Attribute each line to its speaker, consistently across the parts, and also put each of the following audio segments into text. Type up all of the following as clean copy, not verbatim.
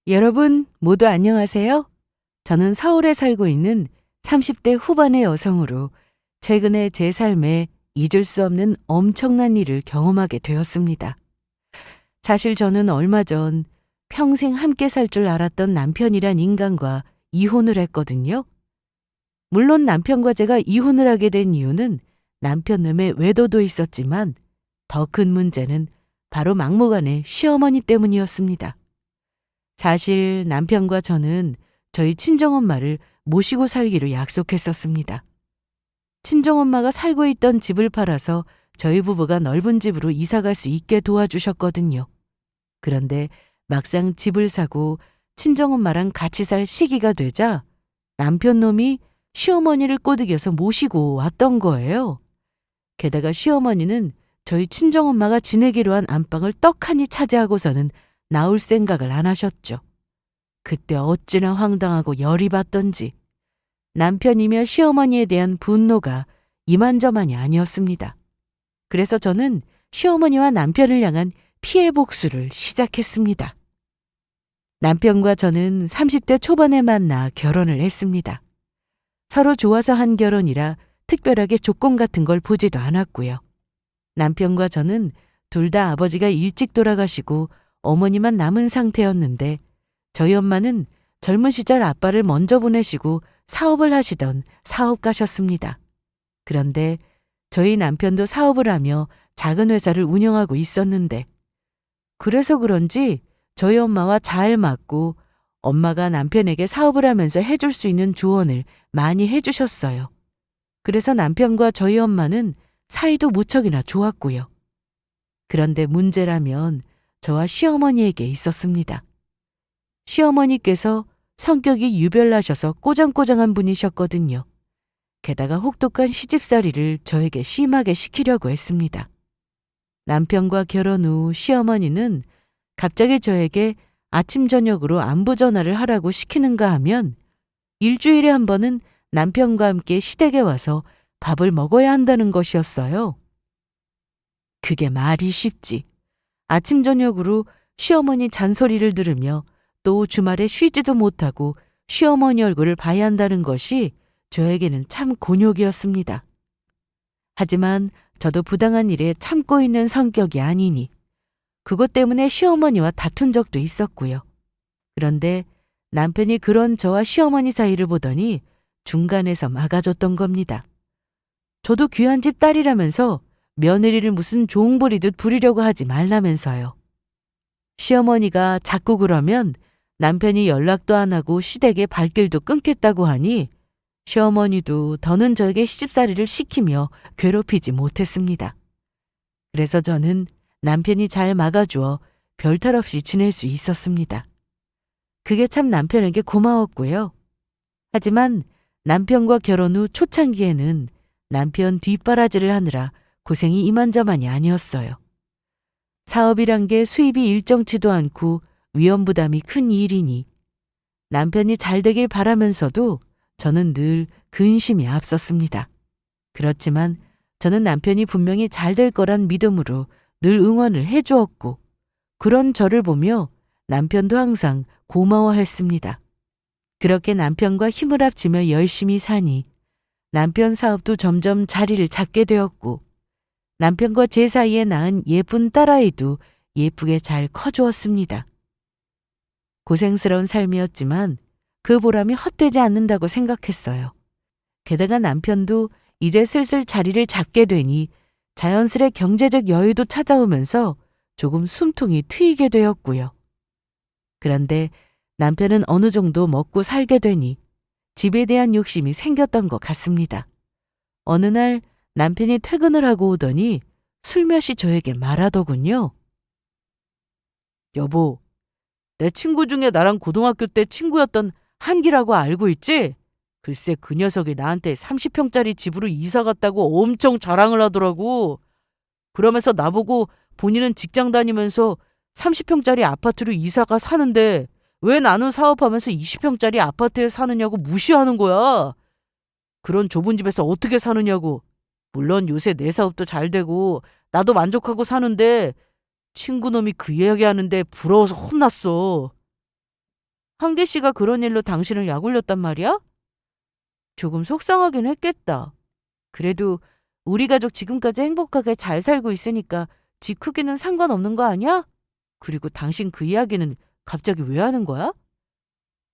Speaker 1: 여러분 모두 안녕하세요. 저는 서울에 살고 있는 30대 후반의 여성으로 최근에 제 삶에 잊을 수 없는 엄청난 일을 경험하게 되었습니다. 사실 저는 얼마 전 평생 함께 살 줄 알았던 남편이란 인간과 이혼을 했거든요. 물론 남편과 제가 이혼을 하게 된 이유는 남편놈의 외도도 있었지만 더 큰 문제는 바로 막무가내 시어머니 때문이었습니다. 사실 남편과 저는 저희 친정엄마를 모시고 살기로 약속했었습니다. 친정엄마가 살고 있던 집을 팔아서 저희 부부가 넓은 집으로 이사 갈 수 있게 도와주셨거든요. 그런데 막상 집을 사고 친정엄마랑 같이 살 시기가 되자 남편 놈이 시어머니를 꼬드겨서 모시고 왔던 거예요. 게다가 시어머니는 저희 친정엄마가 지내기로 한 안방을 떡하니 차지하고서는 나올 생각을 안 하셨죠. 그때 어찌나 황당하고 열이 받던지 남편이며 시어머니에 대한 분노가 이만저만이 아니었습니다. 그래서 저는 시어머니와 남편을 향한 피해 복수를 시작했습니다. 남편과 저는 30대 초반에 만나 결혼을 했습니다. 서로 좋아서 한 결혼이라 특별하게 조건 같은 걸 보지도 않았고요. 남편과 저는 둘 다 아버지가 일찍 돌아가시고 어머니만 남은 상태였는데 저희 엄마는 젊은 시절 아빠를 먼저 보내시고 사업을 하시던 사업가셨습니다. 그런데 저희 남편도 사업을 하며 작은 회사를 운영하고 있었는데 그래서 그런지 저희 엄마와 잘 맞고 엄마가 남편에게 사업을 하면서 해줄 수 있는 조언을 많이 해주셨어요. 그래서 남편과 저희 엄마는 사이도 무척이나 좋았고요. 그런데 문제라면 저와 시어머니에게 있었습니다. 시어머니께서 성격이 유별나셔서 꼬장꼬장한 분이셨거든요. 게다가 혹독한 시집살이를 저에게 심하게 시키려고 했습니다. 남편과 결혼 후 시어머니는 갑자기 저에게 아침 저녁으로 안부 전화를 하라고 시키는가 하면 일주일에 한 번은 남편과 함께 시댁에 와서 밥을 먹어야 한다는 것이었어요. 그게 말이 쉽지. 아침 저녁으로 시어머니 잔소리를 들으며 또 주말에 쉬지도 못하고 시어머니 얼굴을 봐야 한다는 것이 저에게는 참 곤욕이었습니다. 하지만 저도 부당한 일에 참고 있는 성격이 아니니 그것 때문에 시어머니와 다툰 적도 있었고요. 그런데 남편이 그런 저와 시어머니 사이를 보더니 중간에서 막아줬던 겁니다. 저도 귀한 집 딸이라면서 며느리를 무슨 종부리듯 부리려고 하지 말라면서요. 시어머니가 자꾸 그러면 남편이 연락도 안 하고 시댁에 발길도 끊겠다고 하니 시어머니도 더는 저에게 시집살이를 시키며 괴롭히지 못했습니다. 그래서 저는 남편이 잘 막아주어 별탈 없이 지낼 수 있었습니다. 그게 참 남편에게 고마웠고요. 하지만 남편과 결혼 후 초창기에는 남편 뒷바라지를 하느라 고생이 이만저만이 아니었어요. 사업이란 게 수입이 일정치도 않고 위험 부담이 큰 일이니 남편이 잘 되길 바라면서도 저는 늘 근심이 앞섰습니다. 그렇지만 저는 남편이 분명히 잘 될 거란 믿음으로 늘 응원을 해주었고 그런 저를 보며 남편도 항상 고마워했습니다. 그렇게 남편과 힘을 합치며 열심히 사니 남편 사업도 점점 자리를 잡게 되었고 남편과 제 사이에 낳은 예쁜 딸아이도 예쁘게 잘 커주었습니다. 고생스러운 삶이었지만 그 보람이 헛되지 않는다고 생각했어요. 게다가 남편도 이제 슬슬 자리를 잡게 되니 자연스레 경제적 여유도 찾아오면서 조금 숨통이 트이게 되었고요. 그런데 남편은 어느 정도 먹고 살게 되니 집에 대한 욕심이 생겼던 것 같습니다. 어느 날 남편이 퇴근을 하고 오더니 슬며시 저에게 말하더군요. 여보, 내 친구 중에 나랑 고등학교 때 친구였던 한기라고 알고 있지? 글쎄 그 녀석이 나한테 30평짜리 집으로 이사 갔다고 엄청 자랑을 하더라고. 그러면서 나보고 본인은 직장 다니면서 30평짜리 아파트로 이사가 사는데 왜 나는 사업하면서 20평짜리 아파트에 사느냐고 무시하는 거야. 그런 좁은 집에서 어떻게 사느냐고. 물론 요새 내 사업도 잘 되고 나도 만족하고 사는데 친구놈이 그 이야기하는데 부러워서 혼났어. 한계 씨가 그런 일로 당신을 약올렸단 말이야? 조금 속상하긴 했겠다. 그래도 우리 가족 지금까지 행복하게 잘 살고 있으니까 지 크기는 상관없는 거 아니야? 그리고 당신 그 이야기는 갑자기 왜 하는 거야?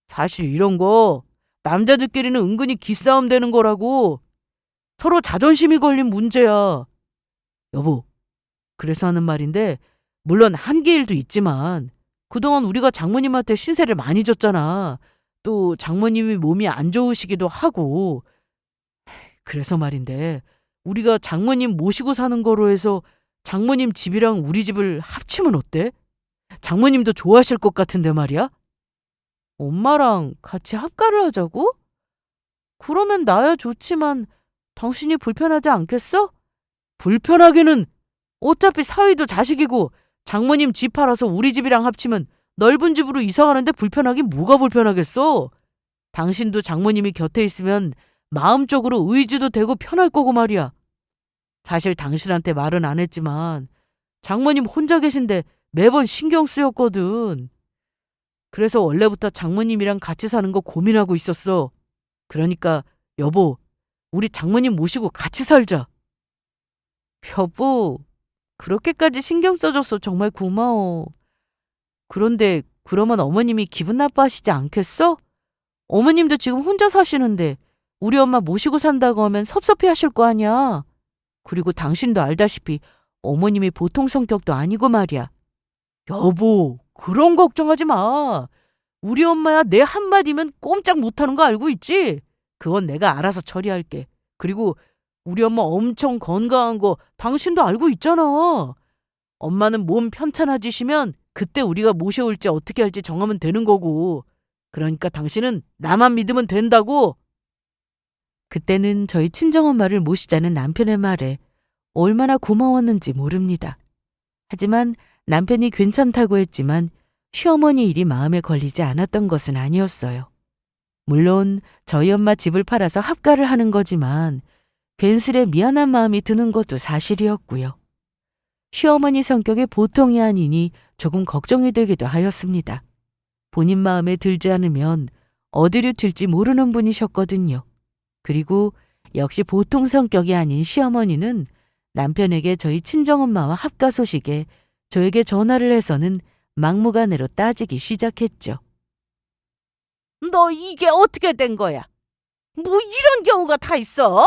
Speaker 1: 사실 이런 거 남자들끼리는 은근히 기싸움 되는 거라고. 서로 자존심이 걸린 문제야. 여보, 그래서 하는 말인데 물론 한계 일도 있지만 그동안 우리가 장모님한테 신세를 많이 졌잖아. 또 장모님이 몸이 안 좋으시기도 하고. 그래서 말인데 우리가 장모님 모시고 사는 거로 해서 장모님 집이랑 우리 집을 합치면 어때? 장모님도 좋아하실 것 같은데 말이야. 엄마랑 같이 합가를 하자고? 그러면 나야 좋지만 당신이 불편하지 않겠어? 불편하기는 어차피 사위도 자식이고 장모님 집 팔아서 우리 집이랑 합치면 넓은 집으로 이사 가는데 불편하긴 뭐가 불편하겠어? 당신도 장모님이 곁에 있으면 마음적으로 의지도 되고 편할 거고 말이야. 사실 당신한테 말은 안 했지만 장모님 혼자 계신데 매번 신경 쓰였거든. 그래서 원래부터 장모님이랑 같이 사는 거 고민하고 있었어. 그러니까 여보, 우리 장모님 모시고 같이 살자. 여보, 그렇게까지 신경 써줘서 정말 고마워. 그런데 그러면 어머님이 기분 나빠하시지 않겠어? 어머님도 지금 혼자 사시는데 우리 엄마 모시고 산다고 하면 섭섭해 하실 거 아니야. 그리고 당신도 알다시피 어머님이 보통 성격도 아니고 말이야. 여보, 그런 걱정하지 마. 우리 엄마야 내 한마디면 꼼짝 못하는 거 알고 있지? 그건 내가 알아서 처리할게. 그리고 우리 엄마 엄청 건강한 거 당신도 알고 있잖아. 엄마는 몸 편찮아지시면 그때 우리가 모셔올지 어떻게 할지 정하면 되는 거고. 그러니까 당신은 나만 믿으면 된다고. 그때는 저희 친정엄마를 모시자는 남편의 말에 얼마나 고마웠는지 모릅니다. 하지만 남편이 괜찮다고 했지만 시어머니 일이 마음에 걸리지 않았던 것은 아니었어요. 물론 저희 엄마 집을 팔아서 합가를 하는 거지만 괜스레 미안한 마음이 드는 것도 사실이었고요. 시어머니 성격이 보통이 아니니 조금 걱정이 되기도 하였습니다. 본인 마음에 들지 않으면 어디로 튈지 모르는 분이셨거든요. 그리고 역시 보통 성격이 아닌 시어머니는 남편에게 저희 친정엄마와 합가 소식에 저에게 전화를 해서는 막무가내로 따지기 시작했죠. 너 이게 어떻게 된 거야? 뭐 이런 경우가 다 있어?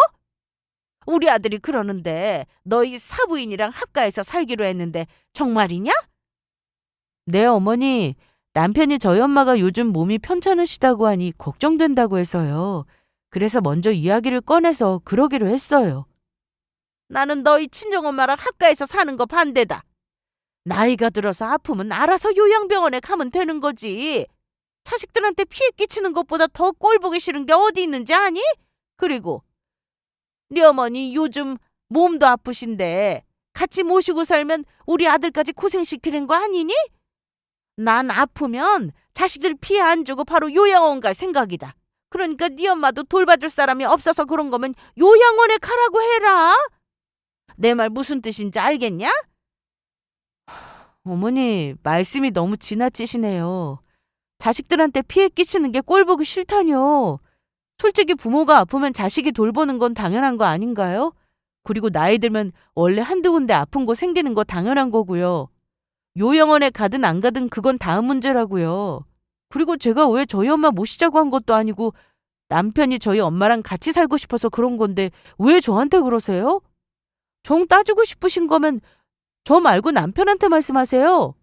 Speaker 1: 우리 아들이 그러는데 너희 사부인이랑 합가해서 살기로 했는데 정말이냐? 네, 어머니. 남편이 저희 엄마가 요즘 몸이 편찮으시다고 하니 걱정된다고 해서요. 그래서 먼저 이야기를 꺼내서 그러기로 했어요. 나는 너희 친정엄마랑 합가해서 사는 거 반대다. 나이가 들어서 아프면 알아서 요양병원에 가면 되는 거지. 자식들한테 피해 끼치는 것보다 더 꼴 보기 싫은 게 어디 있는지 아니? 그리고 네 어머니 요즘 몸도 아프신데 같이 모시고 살면 우리 아들까지 고생시키는 거 아니니? 난 아프면 자식들 피해 안 주고 바로 요양원 갈 생각이다. 그러니까 네 엄마도 돌봐줄 사람이 없어서 그런 거면 요양원에 가라고 해라. 내 말 무슨 뜻인지 알겠냐? 어머니, 말씀이 너무 지나치시네요. 자식들한테 피해 끼치는 게 꼴 보기 싫다뇨. 솔직히 부모가 아프면 자식이 돌보는 건 당연한 거 아닌가요? 그리고 나이 들면 원래 한두 군데 아픈 거 생기는 거 당연한 거고요. 요양원에 가든 안 가든 그건 다음 문제라고요. 그리고 제가 왜 저희 엄마 모시자고 한 것도 아니고 남편이 저희 엄마랑 같이 살고 싶어서 그런 건데 왜 저한테 그러세요? 정 따지고 싶으신 거면 저 말고 남편한테 말씀하세요.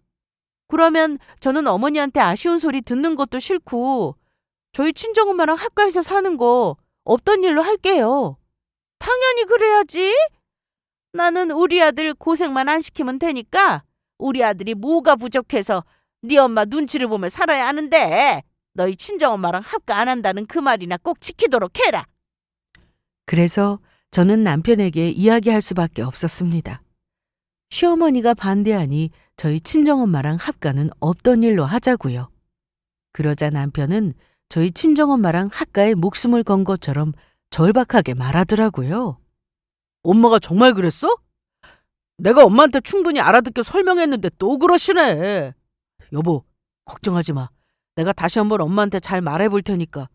Speaker 1: 그러면 저는 어머니한테 아쉬운 소리 듣는 것도 싫고 저희 친정엄마랑 합가해서 사는 거 없던 일로 할게요. 당연히 그래야지. 나는 우리 아들 고생만 안 시키면 되니까 우리 아들이 뭐가 부족해서 네 엄마 눈치를 보며 살아야 하는데 너희 친정엄마랑 합가 안 한다는 그 말이나 꼭 지키도록 해라. 그래서 저는 남편에게 이야기할 수밖에 없었습니다. 시어머니가 반대하니 저희 친정엄마랑 합가는 없던 일로 하자고요. 그러자 남편은 저희 친정엄마랑 합가에 목숨을 건 것처럼 절박하게 말하더라고요. 엄마가 정말 그랬어? 내가 엄마한테 충분히 알아듣게 설명했는데 또 그러시네. 여보, 걱정하지 마.
Speaker 2: 내가 다시 한번 엄마한테 잘 말해볼 테니까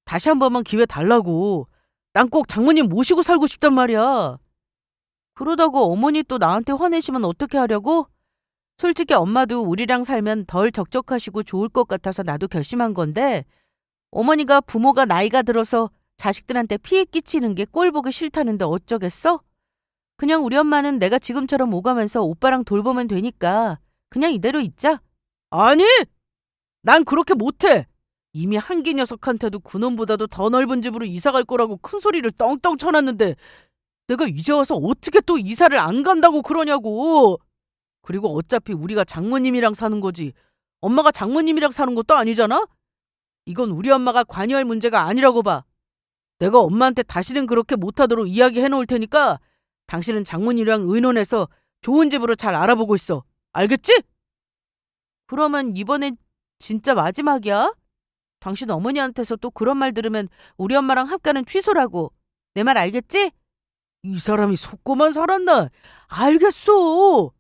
Speaker 2: 다시 한 번만 기회 달라고. 난 꼭 장모님 모시고 살고 싶단 말이야. 그러다고 어머니 또 나한테 화내시면 어떻게 하려고? 솔직히 엄마도 우리랑 살면 덜 적적하시고 좋을 것 같아서 나도 결심한 건데 어머니가 부모가 나이가 들어서 자식들한테 피해 끼치는 게 꼴 보기 싫다는데 어쩌겠어? 그냥 우리 엄마는 내가 지금처럼 오가면서 오빠랑 돌보면 되니까 그냥 이대로 있자. 아니! 난 그렇게 못해! 이미 한기 녀석한테도 그놈보다도 더 넓은 집으로 이사 갈 거라고 큰 소리를 떵떵 쳐놨는데 내가 이제 와서 어떻게 또 이사를 안 간다고 그러냐고! 그리고 어차피 우리가 장모님이랑 사는 거지 엄마가 장모님이랑 사는 것도 아니잖아? 이건 우리 엄마가 관여할 문제가 아니라고 봐. 내가 엄마한테 다시는 그렇게 못하도록 이야기해 놓을 테니까 당신은 장모님이랑 의논해서 좋은 집으로 잘 알아보고 있어. 알겠지? 그러면 이번엔 진짜 마지막이야? 당신 어머니한테서 또 그런 말 들으면 우리 엄마랑 합가는 취소라고. 내 말 알겠지? 이 사람이 속고만 살았나? 알겠어.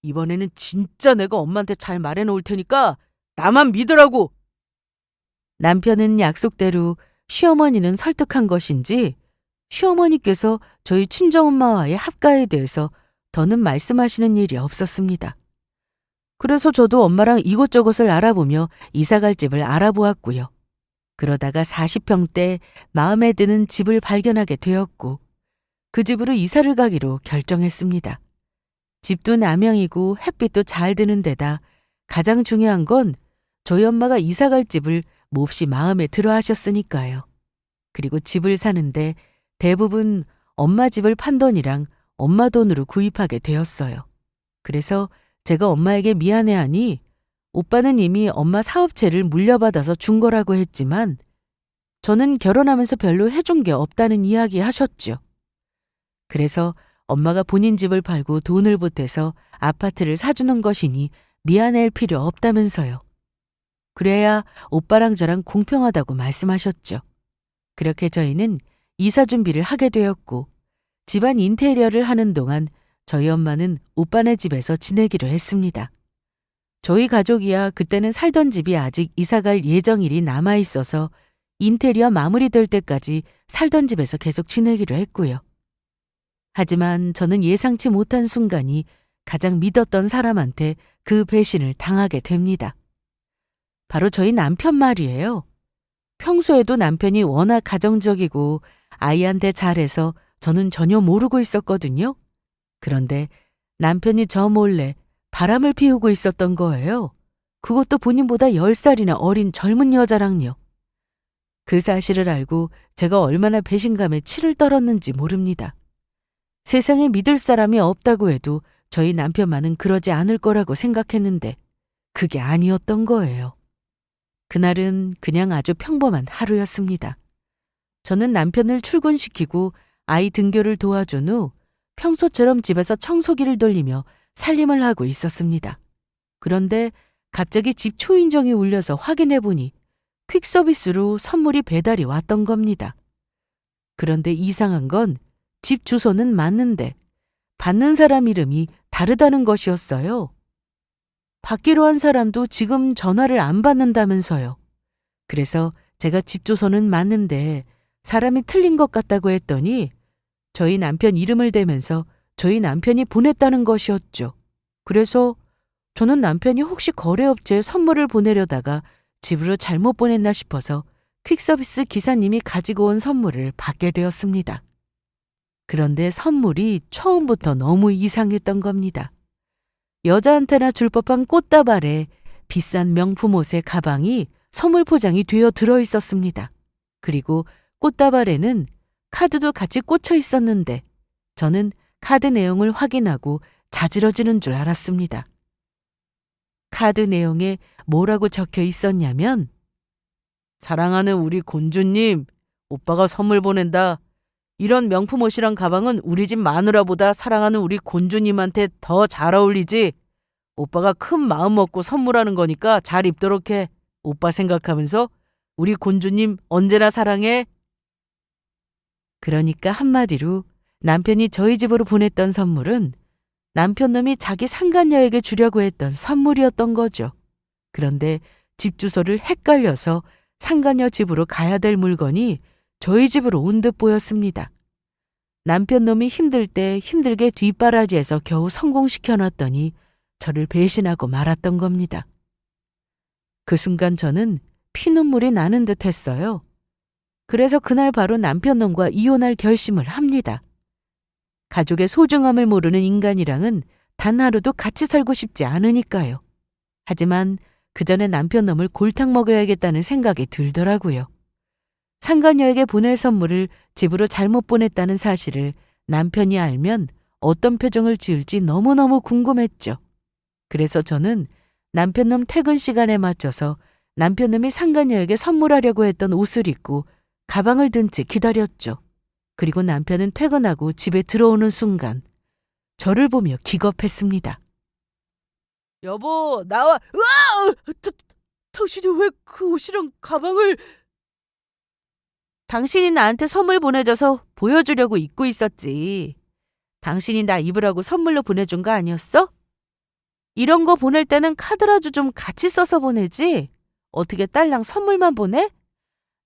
Speaker 2: 이번에는 진짜 내가 엄마한테 잘 말해놓을 테니까 나만 믿으라고.
Speaker 1: 남편은 약속대로 시어머니는 설득한 것인지 시어머니께서 저희 친정엄마와의 합가에 대해서 더는 말씀하시는 일이 없었습니다. 그래서 저도 엄마랑 이곳저곳을 알아보며 이사갈 집을 알아보았고요. 그러다가 40평대 마음에 드는 집을 발견하게 되었고 그 집으로 이사를 가기로 결정했습니다. 집도 남향이고 햇빛도 잘 드는 데다 가장 중요한 건 저희 엄마가 이사갈 집을 몹시 마음에 들어 하셨으니까요. 그리고 집을 사는데 대부분 엄마 집을 판 돈이랑 엄마 돈으로 구입하게 되었어요. 그래서 제가 엄마에게 미안해하니 오빠는 이미 엄마 사업체를 물려받아서 준 거라고 했지만 저는 결혼하면서 별로 해준 게 없다는 이야기 하셨죠. 그래서 엄마가 본인 집을 팔고 돈을 보태서 아파트를 사주는 것이니 미안해할 필요 없다면서요. 그래야 오빠랑 저랑 공평하다고 말씀하셨죠. 그렇게 저희는 이사 준비를 하게 되었고 집안 인테리어를 하는 동안 저희 엄마는 오빠네 집에서 지내기로 했습니다. 저희 가족이야 그때는 살던 집이 아직 이사갈 예정일이 남아있어서 인테리어 마무리될 때까지 살던 집에서 계속 지내기로 했고요. 하지만 저는 예상치 못한 순간이 가장 믿었던 사람한테 그 배신을 당하게 됩니다. 바로 저희 남편 말이에요. 평소에도 남편이 워낙 가정적이고 아이한테 잘해서 저는 전혀 모르고 있었거든요. 그런데 남편이 저 몰래 바람을 피우고 있었던 거예요. 그것도 본인보다 10살이나 어린 젊은 여자랑요. 그 사실을 알고 제가 얼마나 배신감에 치를 떨었는지 모릅니다. 세상에 믿을 사람이 없다고 해도 저희 남편만은 그러지 않을 거라고 생각했는데 그게 아니었던 거예요. 그날은 그냥 아주 평범한 하루였습니다. 저는 남편을 출근시키고 아이 등교를 도와준 후 평소처럼 집에서 청소기를 돌리며 살림을 하고 있었습니다. 그런데 갑자기 집 초인종이 울려서 확인해 보니 퀵서비스로 선물이 배달이 왔던 겁니다. 그런데 이상한 건 집 주소는 맞는데 받는 사람 이름이 다르다는 것이었어요. 받기로 한 사람도 지금 전화를 안 받는다면서요. 그래서 제가 집 주소는 맞는데 사람이 틀린 것 같다고 했더니 저희 남편 이름을 대면서 저희 남편이 보냈다는 것이었죠. 그래서 저는 남편이 혹시 거래업체에 선물을 보내려다가 집으로 잘못 보냈나 싶어서 퀵서비스 기사님이 가지고 온 선물을 받게 되었습니다. 그런데 선물이 처음부터 너무 이상했던 겁니다. 여자한테나 줄 법한 꽃다발에 비싼 명품 옷의 가방이 선물 포장이 되어 들어 있었습니다. 그리고 꽃다발에는 카드도 같이 꽂혀 있었는데 저는 카드 내용을 확인하고 자지러지는 줄 알았습니다. 카드 내용에 뭐라고 적혀 있었냐면 사랑하는 우리 곤주님, 오빠가 선물 보낸다. 이런 명품 옷이랑 가방은 우리 집 마누라보다 사랑하는 우리 곤주님한테 더 잘 어울리지. 오빠가 큰 마음 먹고 선물하는 거니까 잘 입도록 해. 오빠 생각하면서 우리 곤주님 언제나 사랑해. 그러니까 한마디로 남편이 저희 집으로 보냈던 선물은 남편 놈이 자기 상간녀에게 주려고 했던 선물이었던 거죠. 그런데 집 주소를 헷갈려서 상간녀 집으로 가야 될 물건이 저희 집으로 온 듯 보였습니다. 남편 놈이 힘들 때 힘들게 뒷바라지에서 겨우 성공시켜놨더니 저를 배신하고 말았던 겁니다. 그 순간 저는 피눈물이 나는 듯 했어요. 그래서 그날 바로 남편 놈과 이혼할 결심을 합니다. 가족의 소중함을 모르는 인간이랑은 단 하루도 같이 살고 싶지 않으니까요. 하지만 그 전에 남편 놈을 골탕 먹여야겠다는 생각이 들더라고요. 상간녀에게 보낼 선물을 집으로 잘못 보냈다는 사실을 남편이 알면 어떤 표정을 지을지 너무너무 궁금했죠. 그래서 저는 남편 놈 퇴근 시간에 맞춰서 남편 놈이 상간녀에게 선물하려고 했던 옷을 입고 가방을 든 채 기다렸죠. 그리고 남편은 퇴근하고 집에 들어오는 순간 저를 보며 기겁했습니다.
Speaker 2: 여보, 나와. 으아! 당신이 왜 그 옷이랑 가방을... 당신이 나한테 선물 보내줘서 보여주려고 입고 있었지. 당신이 나 입으라고 선물로 보내준 거 아니었어? 이런 거 보낼 때는 카드라도 좀 같이 써서 보내지. 어떻게 딸랑 선물만 보내?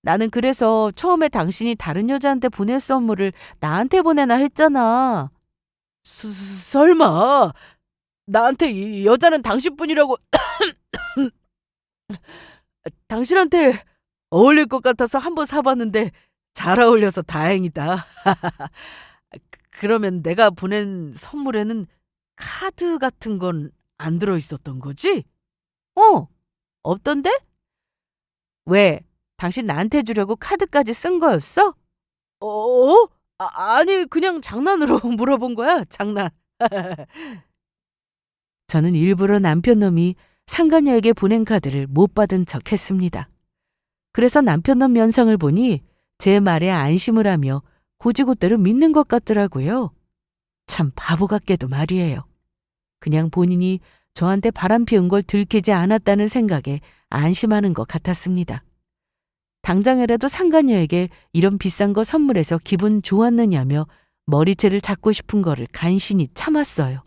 Speaker 2: 나는 그래서 처음에 당신이 다른 여자한테 보낼 선물을 나한테 보내나 했잖아. 설마 나한테 이 여자는 당신뿐이라고... 당신한테 어울릴 것 같아서 한번 사봤는데 잘 어울려서 다행이다. 그러면 내가 보낸 선물에는 카드 같은 건 안 들어있었던 거지? 없던데? 왜? 당신 나한테 주려고 카드까지 쓴 거였어? 아니, 그냥 장난으로 물어본 거야, 장난.
Speaker 1: 저는 일부러 남편 놈이 상간녀에게 보낸 카드를 못 받은 척 했습니다. 그래서 남편 놈 면상을 보니 제 말에 안심을 하며 고지고대로 믿는 것 같더라고요. 참 바보 같게도 말이에요. 그냥 본인이 저한테 바람 피운 걸 들키지 않았다는 생각에 안심하는 것 같았습니다. 당장이라도 상간녀에게 이런 비싼 거 선물해서 기분 좋았느냐며 머리채를 잡고 싶은 거를 간신히 참았어요.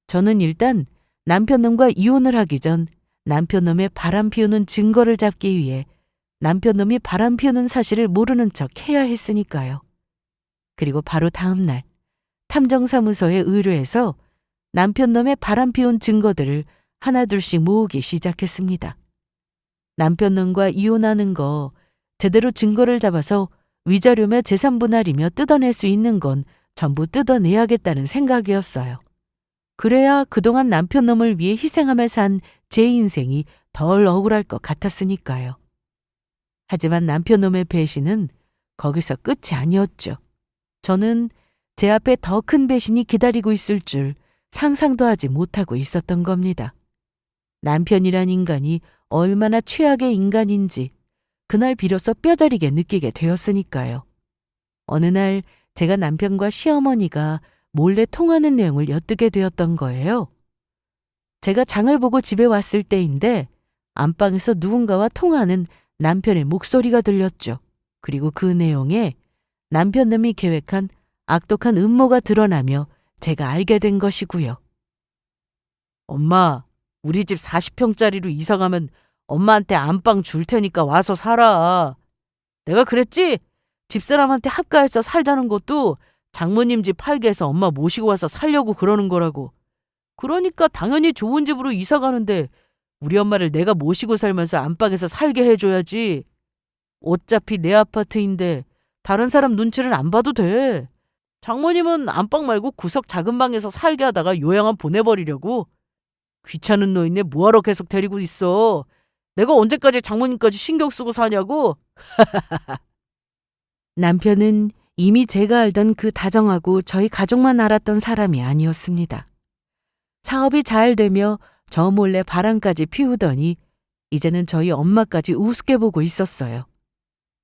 Speaker 1: 저는 일단 남편 놈과 이혼을 하기 전 남편 놈의 바람 피우는 증거를 잡기 위해 남편 놈이 바람 피우는 사실을 모르는 척 해야 했으니까요. 그리고 바로 다음 날 탐정사무소에 의뢰해서 남편 놈의 바람 피운 증거들을 하나둘씩 모으기 시작했습니다. 남편 놈과 이혼하는 거 제대로 증거를 잡아서 위자료며 재산분할이며 뜯어낼 수 있는 건 전부 뜯어내야겠다는 생각이었어요. 그래야 그동안 남편 놈을 위해 희생하며 산 제 인생이 덜 억울할 것 같았으니까요. 하지만 남편 놈의 배신은 거기서 끝이 아니었죠. 저는 제 앞에 더 큰 배신이 기다리고 있을 줄 상상도 하지 못하고 있었던 겁니다. 남편이란 인간이 얼마나 최악의 인간인지 그날 비로소 뼈저리게 느끼게 되었으니까요. 어느 날 제가 남편과 시어머니가 몰래 통하는 내용을 엿듣게 되었던 거예요. 제가 장을 보고 집에 왔을 때인데 안방에서 누군가와 통하는 남편의 목소리가 들렸죠. 그리고 그 내용에 남편 놈이 계획한 악독한 음모가 드러나며 제가 알게 된 것이고요.
Speaker 2: 엄마, 우리 집 40평짜리로 이사 가면 엄마한테 안방 줄 테니까 와서 살아. 내가 그랬지? 집사람한테 합가해서 살자는 것도 장모님 집 팔게 해서 엄마 모시고 와서 살려고 그러는 거라고. 그러니까 당연히 좋은 집으로 이사 가는데 우리 엄마를 내가 모시고 살면서 안방에서 살게 해줘야지. 어차피 내 아파트인데 다른 사람 눈치를 안 봐도 돼. 장모님은 안방 말고 구석 작은 방에서 살게 하다가 요양원 보내버리려고. 귀찮은 노인네 뭐하러 계속 데리고 있어. 내가 언제까지 장모님까지 신경 쓰고 사냐고.
Speaker 1: 남편은 이미 제가 알던 그 다정하고 저희 가족만 알았던 사람이 아니었습니다. 사업이 잘 되며 저 몰래 바람까지 피우더니 이제는 저희 엄마까지 우습게 보고 있었어요.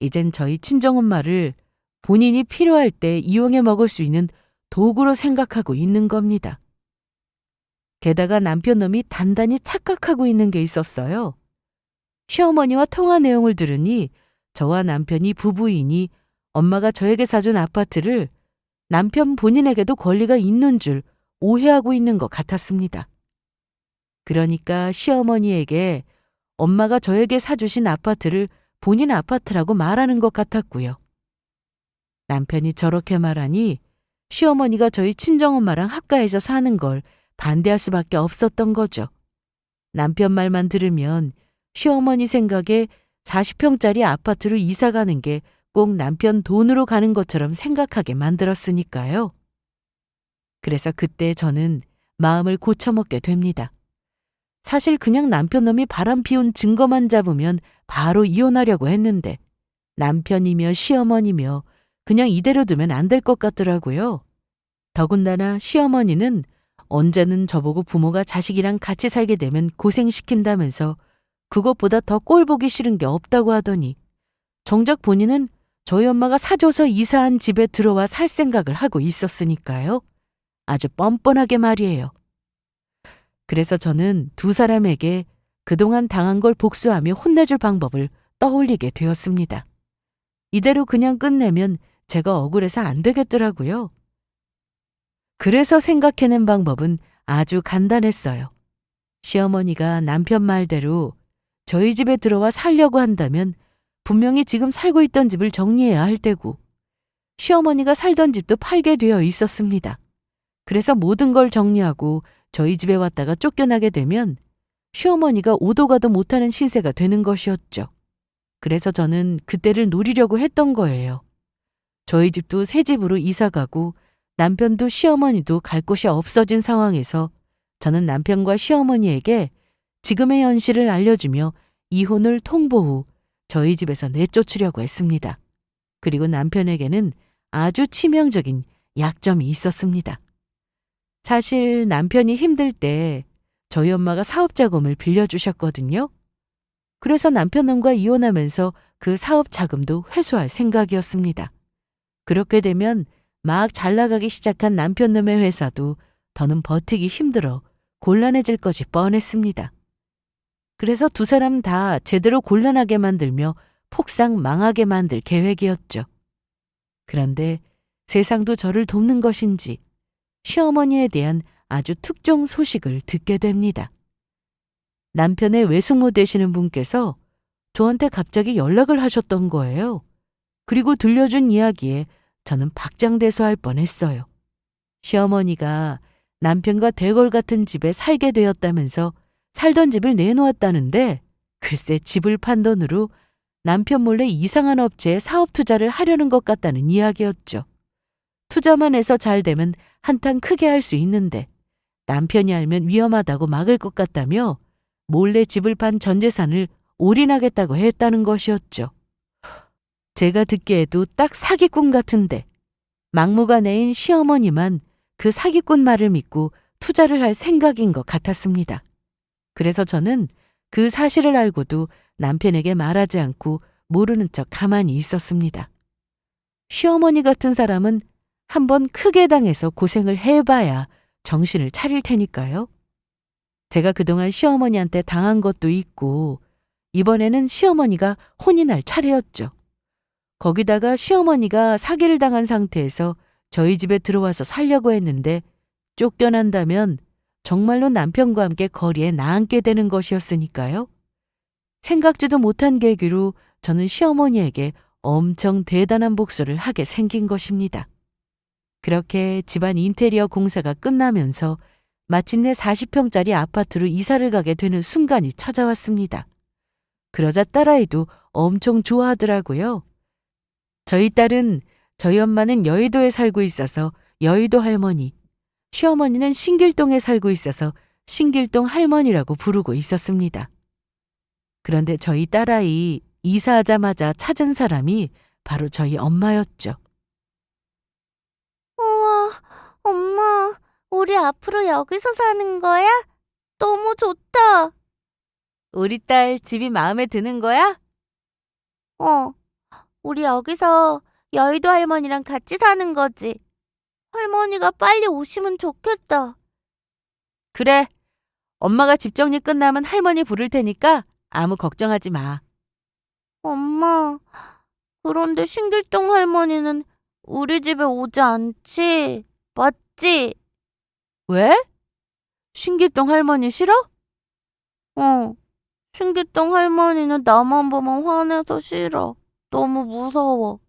Speaker 1: 이젠 저희 친정엄마를 본인이 필요할 때 이용해 먹을 수 있는 도구로 생각하고 있는 겁니다. 게다가 남편 놈이 단단히 착각하고 있는 게 있었어요. 시어머니와 통화 내용을 들으니 저와 남편이 부부이니 엄마가 저에게 사준 아파트를 남편 본인에게도 권리가 있는 줄 오해하고 있는 것 같았습니다. 그러니까 시어머니에게 엄마가 저에게 사주신 아파트를 본인 아파트라고 말하는 것 같았고요. 남편이 저렇게 말하니 시어머니가 저희 친정엄마랑 합가해서 사는 걸 반대할 수밖에 없었던 거죠. 남편 말만 들으면 시어머니 생각에 40평짜리 아파트로 이사 가는 게 꼭 남편 돈으로 가는 것처럼 생각하게 만들었으니까요. 그래서 그때 저는 마음을 고쳐먹게 됩니다. 사실 그냥 남편 놈이 바람 피운 증거만 잡으면 바로 이혼하려고 했는데 남편이며 시어머니며 그냥 이대로 두면 안 될 것 같더라고요. 더군다나 시어머니는 언제는 저보고 부모가 자식이랑 같이 살게 되면 고생시킨다면서 그것보다 더 꼴보기 싫은 게 없다고 하더니 정작 본인은 저희 엄마가 사줘서 이사한 집에 들어와 살 생각을 하고 있었으니까요. 아주 뻔뻔하게 말이에요. 그래서 저는 두 사람에게 그동안 당한 걸 복수하며 혼내줄 방법을 떠올리게 되었습니다. 이대로 그냥 끝내면 제가 억울해서 안 되겠더라고요. 그래서 생각해낸 방법은 아주 간단했어요. 시어머니가 남편 말대로 저희 집에 들어와 살려고 한다면 분명히 지금 살고 있던 집을 정리해야 할 때고 시어머니가 살던 집도 팔게 되어 있었습니다. 그래서 모든 걸 정리하고 저희 집에 왔다가 쫓겨나게 되면 시어머니가 오도 가도 못하는 신세가 되는 것이었죠. 그래서 저는 그때를 노리려고 했던 거예요. 저희 집도 새 집으로 이사 가고 남편도 시어머니도 갈 곳이 없어진 상황에서 저는 남편과 시어머니에게 지금의 현실을 알려주며 이혼을 통보 후 저희 집에서 내쫓으려고 했습니다. 그리고 남편에게는 아주 치명적인 약점이 있었습니다. 사실 남편이 힘들 때 저희 엄마가 사업자금을 빌려주셨거든요. 그래서 남편놈과 이혼하면서 그 사업 자금도 회수할 생각이었습니다. 그렇게 되면 막 잘 나가기 시작한 남편놈의 회사도 더는 버티기 힘들어 곤란해질 것이 뻔했습니다. 그래서 두 사람 다 제대로 곤란하게 만들며 폭삭 망하게 만들 계획이었죠. 그런데 세상도 저를 돕는 것인지 시어머니에 대한 아주 특종 소식을 듣게 됩니다. 남편의 외숙모 되시는 분께서 저한테 갑자기 연락을 하셨던 거예요. 그리고 들려준 이야기에 저는 박장대소할 뻔했어요. 시어머니가 남편과 대궐 같은 집에 살게 되었다면서 살던 집을 내놓았다는데 글쎄 집을 판 돈으로 남편 몰래 이상한 업체에 사업 투자를 하려는 것 같다는 이야기였죠. 투자만 해서 잘 되면 한탕 크게 할 수 있는데 남편이 알면 위험하다고 막을 것 같다며 몰래 집을 판 전 재산을 올인하겠다고 했다는 것이었죠. 제가 듣기에도 딱 사기꾼 같은데 막무가내인 시어머니만 그 사기꾼 말을 믿고 투자를 할 생각인 것 같았습니다. 그래서 저는 그 사실을 알고도 남편에게 말하지 않고 모르는 척 가만히 있었습니다. 시어머니 같은 사람은 한번 크게 당해서 고생을 해봐야 정신을 차릴 테니까요. 제가 그동안 시어머니한테 당한 것도 있고 이번에는 시어머니가 혼이 날 차례였죠. 거기다가 시어머니가 사기를 당한 상태에서 저희 집에 들어와서 살려고 했는데 쫓겨난다면 정말로 남편과 함께 거리에 나앉게 되는 것이었으니까요. 생각지도 못한 계기로 저는 시어머니에게 엄청 대단한 복수를 하게 생긴 것입니다. 그렇게 집안 인테리어 공사가 끝나면서 마침내 40평짜리 아파트로 이사를 가게 되는 순간이 찾아왔습니다. 그러자 딸아이도 엄청 좋아하더라고요. 저희 딸은 저희 엄마는 여의도에 살고 있어서 여의도 할머니, 시어머니는 신길동에 살고 있어서 신길동 할머니라고 부르고 있었습니다. 그런데 저희 딸아이 이사하자마자 찾은 사람이 바로 저희 엄마였죠.
Speaker 3: 우와, 엄마, 우리 앞으로 여기서 사는 거야? 너무 좋다.
Speaker 2: 우리 딸 집이 마음에 드는 거야?
Speaker 3: 우리 여기서 여의도 할머니랑 같이 사는 거지. 할머니가 빨리 오시면 좋겠다.
Speaker 2: 그래. 엄마가 집 정리 끝나면 할머니 부를 테니까 아무 걱정하지 마.
Speaker 3: 엄마, 그런데 신길동 할머니는 우리 집에 오지 않지? 맞지?
Speaker 2: 왜? 신길동 할머니 싫어?
Speaker 3: 어, 신길동 할머니는 나만 보면 화내서 싫어. 너무 무서워.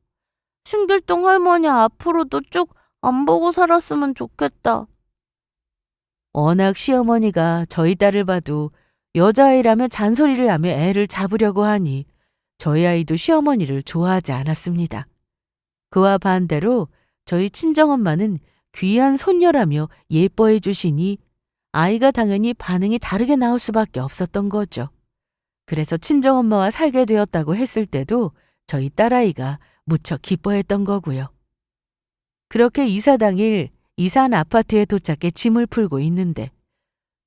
Speaker 3: 신길동 할머니 앞으로도 쭉 안 보고 살았으면 좋겠다.
Speaker 1: 워낙 시어머니가 저희 딸을 봐도 여자아이라면 잔소리를 하며 애를 잡으려고 하니 저희 아이도 시어머니를 좋아하지 않았습니다. 그와 반대로 저희 친정엄마는 귀한 손녀라며 예뻐해 주시니 아이가 당연히 반응이 다르게 나올 수밖에 없었던 거죠. 그래서 친정엄마와 살게 되었다고 했을 때도 저희 딸아이가 무척 기뻐했던 거고요. 그렇게 이사 당일 이사한 아파트에 도착해 짐을 풀고 있는데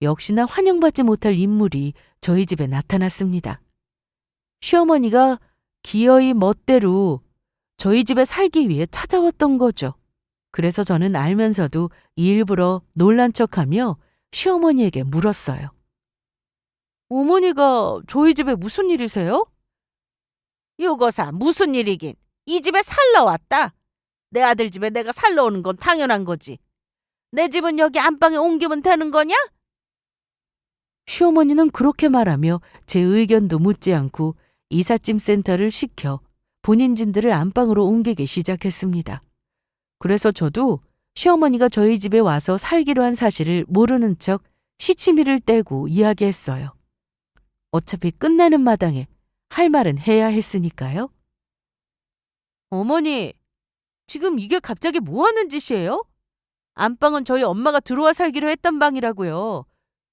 Speaker 1: 역시나 환영받지 못할 인물이 저희 집에 나타났습니다. 시어머니가 기어이 멋대로 저희 집에 살기 위해 찾아왔던 거죠. 그래서 저는 알면서도 일부러 놀란 척하며 시어머니에게 물었어요.
Speaker 2: 어머니가 저희 집에 무슨 일이세요?
Speaker 3: 유거사 무슨 일이긴. 이 집에 살러 왔다. 내 아들 집에 내가 살러 오는 건 당연한 거지. 내 집은 여기 안방에 옮기면 되는 거냐?
Speaker 1: 시어머니는 그렇게 말하며 제 의견도 묻지 않고 이삿짐 센터를 시켜 본인 짐들을 안방으로 옮기기 시작했습니다. 그래서 저도 시어머니가 저희 집에 와서 살기로 한 사실을 모르는 척 시치미를 떼고 이야기했어요. 어차피 끝나는 마당에 할 말은 해야 했으니까요.
Speaker 2: 어머니, 지금 이게 갑자기 뭐 하는 짓이에요? 안방은 저희 엄마가 들어와 살기로 했던 방이라고요.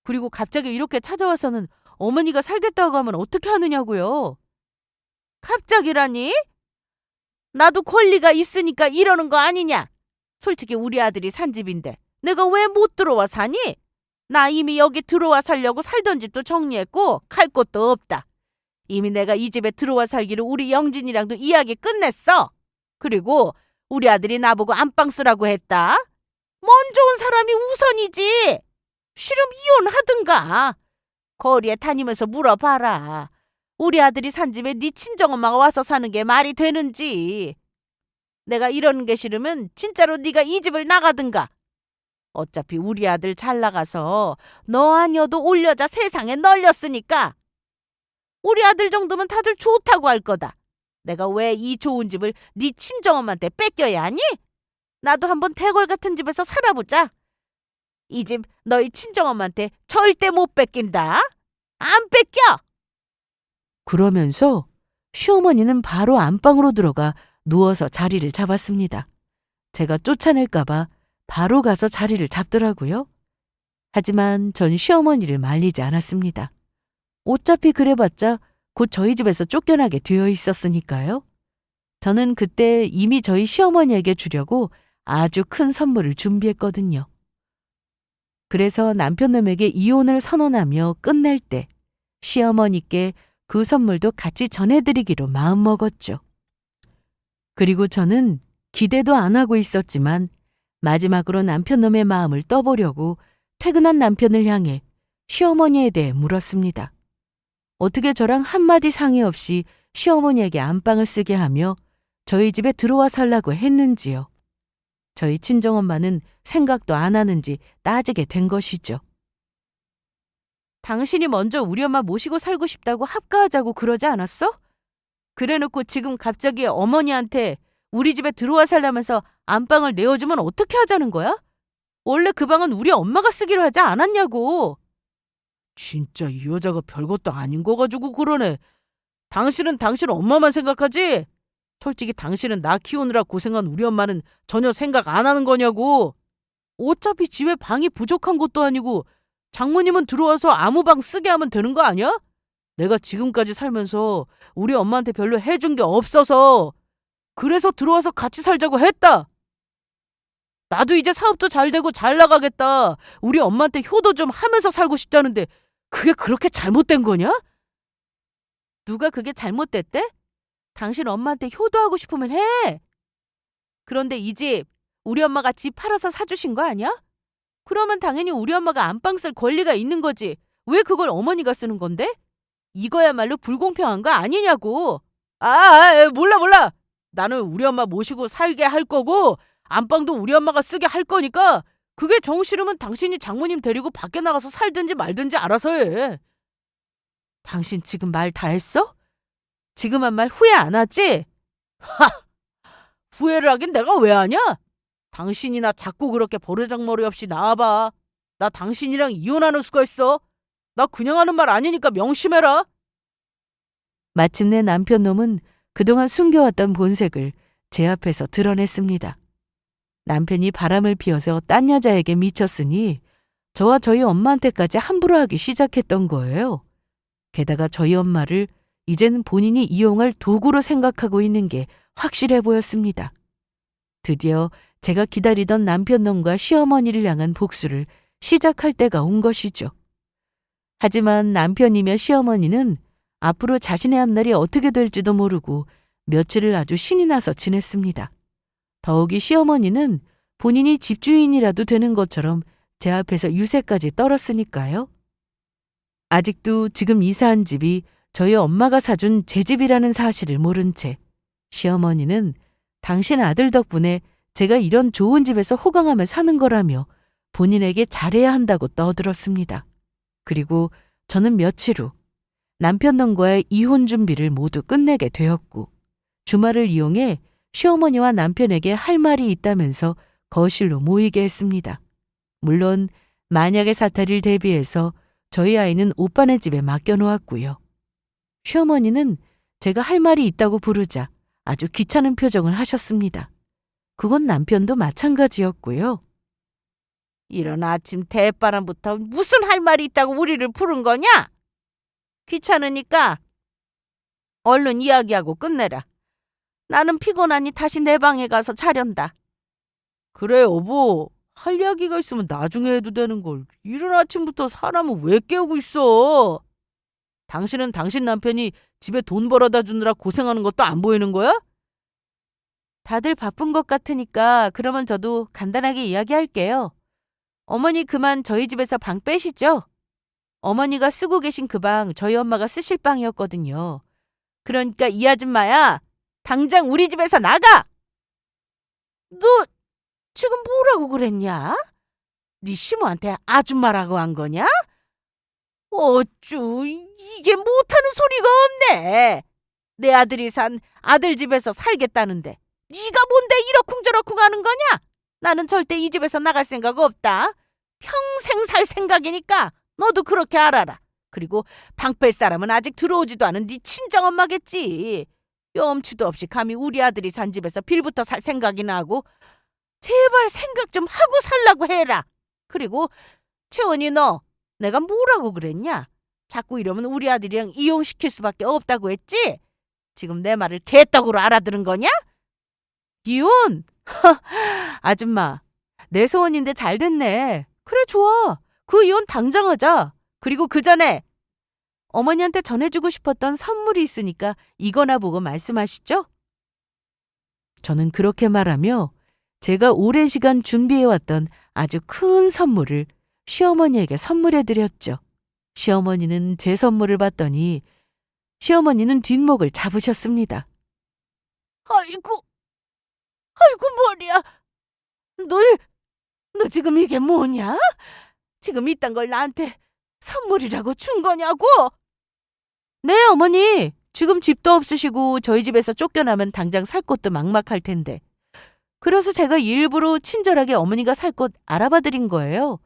Speaker 2: 그리고 갑자기 이렇게 찾아와서는 어머니가 살겠다고 하면 어떻게 하느냐고요.
Speaker 3: 갑자기라니? 나도 권리가 있으니까 이러는 거 아니냐? 솔직히 우리 아들이 산 집인데 내가 왜 못 들어와 사니? 나 이미 여기 들어와 살려고 살던 집도 정리했고 갈 곳도 없다. 이미 내가 이 집에 들어와 살기로 우리 영진이랑도 이야기 끝냈어. 그리고 우리 아들이 나보고 안방 쓰라고 했다. 먼저 온 사람이 우선이지. 싫음 이혼하든가. 거리에 다니면서 물어봐라. 우리 아들이 산 집에 네 친정엄마가 와서 사는 게 말이 되는지. 내가 이러는 게 싫으면 진짜로 네가 이 집을 나가든가. 어차피 우리 아들 잘 나가서 너 아니어도 올여자 세상에 널렸으니까. 우리 아들 정도면 다들 좋다고 할 거다. 내가 왜 이 좋은 집을 네 친정엄마한테 뺏겨야 하니? 나도 한번 대궐 같은 집에서 살아보자. 이 집 너희 친정엄마한테 절대 못 뺏긴다. 안 뺏겨!
Speaker 1: 그러면서 시어머니는 바로 안방으로 들어가 누워서 자리를 잡았습니다. 제가 쫓아낼까봐 바로 가서 자리를 잡더라고요. 하지만 전 시어머니를 말리지 않았습니다. 어차피 그래봤자 곧 저희 집에서 쫓겨나게 되어 있었으니까요. 저는 그때 이미 저희 시어머니에게 주려고 아주 큰 선물을 준비했거든요. 그래서 남편놈에게 이혼을 선언하며 끝낼 때 시어머니께 그 선물도 같이 전해드리기로 마음먹었죠. 그리고 저는 기대도 안 하고 있었지만 마지막으로 남편놈의 마음을 떠보려고 퇴근한 남편을 향해 시어머니에 대해 물었습니다. 어떻게 저랑 한마디 상의 없이 시어머니에게 안방을 쓰게 하며 저희 집에 들어와 살라고 했는지요. 저희 친정엄마는 생각도 안 하는지 따지게 된 것이죠.
Speaker 2: 당신이 먼저 우리 엄마 모시고 살고 싶다고 합가하자고 그러지 않았어? 그래놓고 지금 갑자기 어머니한테 우리 집에 들어와 살라면서 안방을 내어주면 어떻게 하자는 거야? 원래 그 방은 우리 엄마가 쓰기로 하지 않았냐고. 진짜 이 여자가 별것도 아닌 거 가지고 그러네. 당신은 당신 엄마만 생각하지? 솔직히 당신은 나 키우느라 고생한 우리 엄마는 전혀 생각 안 하는 거냐고. 어차피 집에 방이 부족한 것도 아니고 장모님은 들어와서 아무 방 쓰게 하면 되는 거 아니야? 내가 지금까지 살면서 우리 엄마한테 별로 해준 게 없어서 그래서 들어와서 같이 살자고 했다. 나도 이제 사업도 잘 되고 잘 나가겠다. 우리 엄마한테 효도 좀 하면서 살고 싶다는데 그게 그렇게 잘못된 거냐? 누가 그게 잘못됐대? 당신 엄마한테 효도하고 싶으면 해. 그런데 이 집 우리 엄마가 집 팔아서 사주신 거 아니야? 그러면 당연히 우리 엄마가 안방 쓸 권리가 있는 거지. 왜 그걸 어머니가 쓰는 건데? 이거야말로 불공평한 거 아니냐고. 몰라. 나는 우리 엄마 모시고 살게 할 거고 안방도 우리 엄마가 쓰게 할 거니까 그게 정 싫으면 당신이 장모님 데리고 밖에 나가서 살든지 말든지 알아서 해. 당신 지금 말 다 했어? 지금 한 말 후회 안 하지? 하! 후회를 하긴 내가 왜 하냐? 당신이나 자꾸 그렇게 버르장머리 없이 나와봐. 나 당신이랑 이혼하는 수가 있어. 나 그냥 하는 말 아니니까 명심해라.
Speaker 1: 마침내 남편 놈은 그동안 숨겨왔던 본색을 제 앞에서 드러냈습니다. 남편이 바람을 피워서 딴 여자에게 미쳤으니 저와 저희 엄마한테까지 함부로 하기 시작했던 거예요. 게다가 저희 엄마를 이젠 본인이 이용할 도구로 생각하고 있는 게 확실해 보였습니다. 드디어 제가 기다리던 남편 놈과 시어머니를 향한 복수를 시작할 때가 온 것이죠. 하지만 남편이며 시어머니는 앞으로 자신의 앞날이 어떻게 될지도 모르고 며칠을 아주 신이 나서 지냈습니다. 더욱이 시어머니는 본인이 집주인이라도 되는 것처럼 제 앞에서 유세까지 떨었으니까요. 아직도 지금 이사한 집이 저희 엄마가 사준 제 집이라는 사실을 모른 채 시어머니는 당신 아들 덕분에 제가 이런 좋은 집에서 호강하며 사는 거라며 본인에게 잘해야 한다고 떠들었습니다. 그리고 저는 며칠 후 남편 놈과의 이혼 준비를 모두 끝내게 되었고 주말을 이용해 시어머니와 남편에게 할 말이 있다면서 거실로 모이게 했습니다. 물론 만약의 사태를 대비해서 저희 아이는 오빠네 집에 맡겨놓았고요. 시어머니는 제가 할 말이 있다고 부르자 아주 귀찮은 표정을 하셨습니다. 그건 남편도 마찬가지였고요.
Speaker 3: 이런 아침 대바람부터 무슨 할 말이 있다고 우리를 부른 거냐? 귀찮으니까 얼른 이야기하고 끝내라. 나는 피곤하니 다시 내 방에 가서 자련다.
Speaker 2: 그래 여보. 할 이야기가 있으면 나중에 해도 되는 걸. 이른 아침부터 사람을 왜 깨우고 있어? 당신은 당신 남편이 집에 돈 벌어다 주느라 고생하는 것도 안 보이는 거야?
Speaker 1: 다들 바쁜 것 같으니까 그러면 저도 간단하게 이야기할게요. 어머니 그만 저희 집에서 방 빼시죠? 어머니가 쓰고 계신 그 방 저희 엄마가 쓰실 방이었거든요.
Speaker 3: 그러니까 이 아줌마야, 당장 우리 집에서 나가! 너 지금 뭐라고 그랬냐? 네 시모한테 아줌마라고 한 거냐? 어쭈, 이게 못하는 소리가 없네. 내 아들이 산 아들 집에서 살겠다는데 네가 뭔데 이러쿵저러쿵 하는 거냐? 나는 절대 이 집에서 나갈 생각 없다. 평생 살 생각이니까 너도 그렇게 알아라. 그리고 방 뺄 사람은 아직 들어오지도 않은 네 친정엄마겠지. 염치도 없이 감히 우리 아들이 산 집에서 빌부터 살 생각이나 하고 제발 생각 좀 하고 살라고 해라. 그리고 채원이 너 내가 뭐라고 그랬냐? 자꾸 이러면 우리 아들이랑 이혼시킬 수밖에 없다고 했지? 지금 내 말을 개떡으로 알아들은 거냐?
Speaker 1: 이혼? 아줌마, 내 소원인데 잘 됐네. 그래 좋아. 그 이혼 당장 하자. 그리고 그 전에 어머니한테 전해주고 싶었던 선물이 있으니까 이거나 보고 말씀하시죠. 저는 그렇게 말하며 제가 오랜 시간 준비해왔던 아주 큰 선물을 시어머니에게 선물해드렸죠. 시어머니는 제 선물을 받더니 시어머니는 뒷목을 잡으셨습니다.
Speaker 3: 아이고 머리야. 너 지금 이게 뭐냐? 지금 이딴 걸 나한테 선물이라고 준 거냐고?
Speaker 1: 네, 어머니. 지금 집도 없으시고 저희 집에서 쫓겨나면 당장 살 곳도 막막할 텐데. 그래서 제가 일부러 친절하게 어머니가 살 곳 알아봐 드린 거예요.